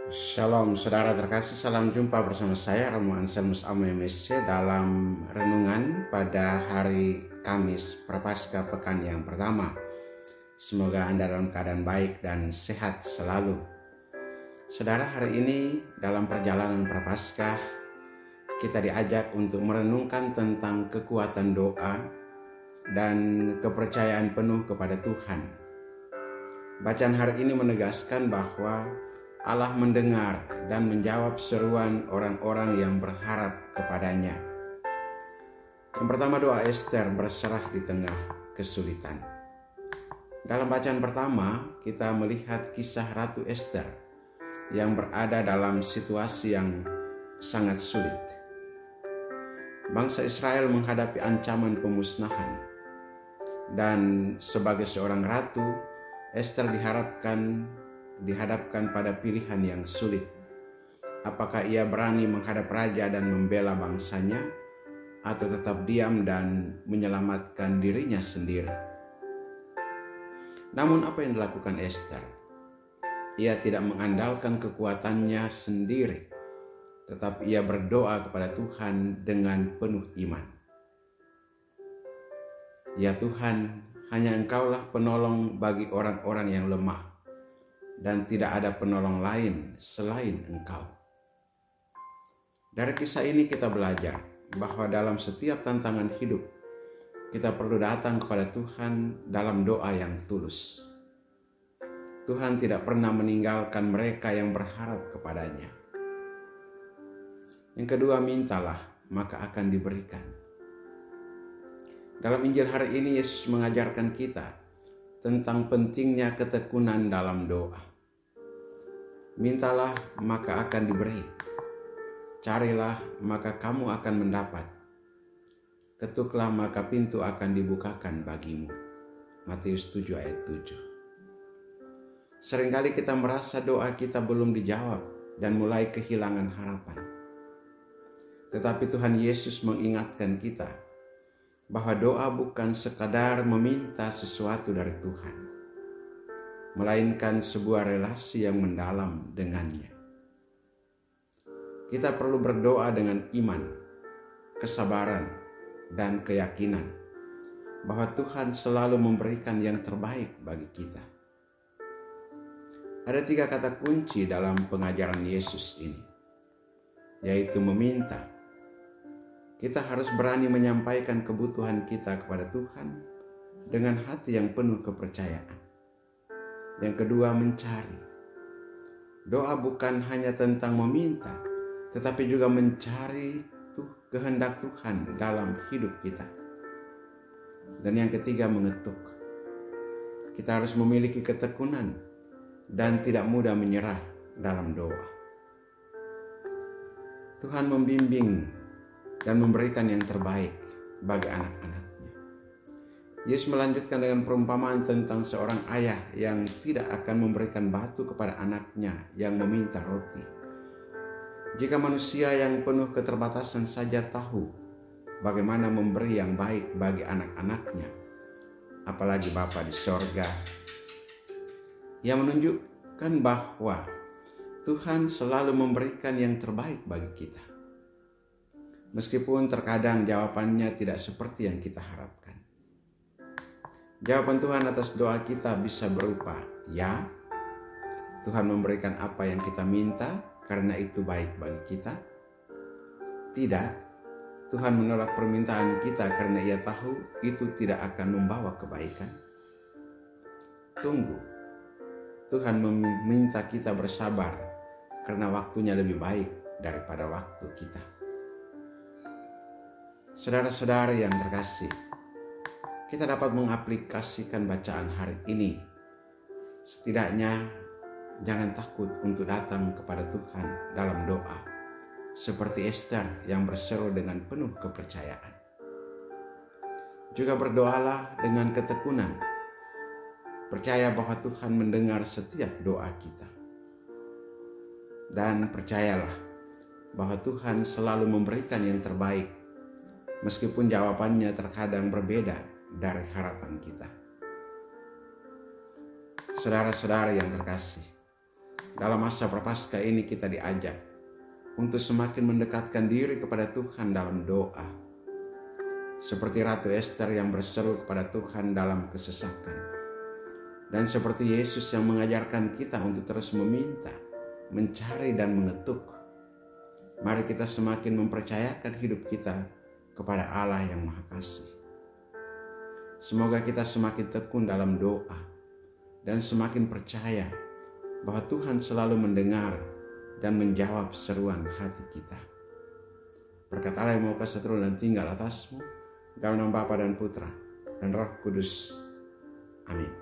Shalom saudara terkasih, salam jumpa bersama saya Romo Anselmus MSC dalam renungan pada hari Kamis Prapaskah pekan yang pertama. Semoga Anda dalam keadaan baik dan sehat selalu. Saudara, hari ini dalam perjalanan Prapaskah kita diajak untuk merenungkan tentang kekuatan doa dan kepercayaan penuh kepada Tuhan. Bacaan hari ini menegaskan bahwa Allah mendengar dan menjawab seruan orang-orang yang berharap kepadanya. Yang pertama, doa Ester berserah di tengah kesulitan. Dalam bacaan pertama, kita melihat kisah Ratu Ester yang berada dalam situasi yang sangat sulit. Bangsa Israel menghadapi ancaman pemusnahan, dan sebagai seorang ratu, Ester dihadapkan pada pilihan yang sulit. Apakah ia berani menghadap raja dan membela bangsanya, atau tetap diam dan menyelamatkan dirinya sendiri? Namun apa yang dilakukan Ester? Ia tidak mengandalkan kekuatannya sendiri, tetapi ia berdoa kepada Tuhan dengan penuh iman. Ya Tuhan, hanya Engkaulah penolong bagi orang-orang yang lemah, dan tidak ada penolong lain selain Engkau. Dari kisah ini kita belajar bahwa dalam setiap tantangan hidup, kita perlu datang kepada Tuhan dalam doa yang tulus. Tuhan tidak pernah meninggalkan mereka yang berharap kepadanya. Yang kedua, mintalah maka akan diberikan. Dalam Injil hari ini Yesus mengajarkan kita tentang pentingnya ketekunan dalam doa. Mintalah maka akan diberi, carilah maka kamu akan mendapat, ketuklah maka pintu akan dibukakan bagimu. Matius 7 ayat 7. Seringkali kita merasa doa kita belum dijawab dan mulai kehilangan harapan. Tetapi Tuhan Yesus mengingatkan kita bahwa doa bukan sekadar meminta sesuatu dari Tuhan, melainkan sebuah relasi yang mendalam dengannya. Kita perlu berdoa dengan iman, kesabaran, dan keyakinan bahwa Tuhan selalu memberikan yang terbaik bagi kita. Ada 3 kata kunci dalam pengajaran Yesus ini, yaitu meminta. Kita harus berani menyampaikan kebutuhan kita kepada Tuhan dengan hati yang penuh kepercayaan. Yang kedua, mencari. Doa bukan hanya tentang meminta, tetapi juga mencari kehendak Tuhan dalam hidup kita. Dan yang ketiga, mengetuk. Kita harus memiliki ketekunan dan tidak mudah menyerah dalam doa. Tuhan membimbing dan memberikan yang terbaik bagi anak-anaknya. Yesus melanjutkan dengan perumpamaan tentang seorang ayah yang tidak akan memberikan batu kepada anaknya yang meminta roti. Jika manusia yang penuh keterbatasan saja tahu bagaimana memberi yang baik bagi anak-anaknya, apalagi Bapa di sorga. Ia menunjukkan bahwa Tuhan selalu memberikan yang terbaik bagi kita, meskipun terkadang jawabannya tidak seperti yang kita harapkan. Jawaban Tuhan atas doa kita bisa berupa ya, Tuhan memberikan apa yang kita minta karena itu baik bagi kita. Tidak, Tuhan menolak permintaan kita karena Ia tahu itu tidak akan membawa kebaikan. Tunggu, Tuhan meminta kita bersabar karena waktunya lebih baik daripada waktu kita. Saudara-saudara yang terkasih, kita dapat mengaplikasikan bacaan hari ini. Setidaknya jangan takut untuk datang kepada Tuhan dalam doa, seperti Ester yang berseru dengan penuh kepercayaan. Juga berdoalah dengan ketekunan, percaya bahwa Tuhan mendengar setiap doa kita. Dan percayalah bahwa Tuhan selalu memberikan yang terbaik, meskipun jawabannya terkadang berbeda dari harapan kita. Saudara-saudara yang terkasih, dalam masa Prapaskah ini kita diajak untuk semakin mendekatkan diri kepada Tuhan dalam doa. Seperti Ratu Ester yang berseru kepada Tuhan dalam kesesakan. Dan seperti Yesus yang mengajarkan kita untuk terus meminta, mencari dan mengetuk. Mari kita semakin mempercayakan hidup kita kepada Allah yang Maha Kasih. Semoga kita semakin tekun dalam doa dan semakin percaya bahwa Tuhan selalu mendengar dan menjawab seruan hati kita. Berkat Allah yang Maha Kuasa turun dan tinggal atasmu, dalam nama Bapa dan Putra dan Roh Kudus. Amin.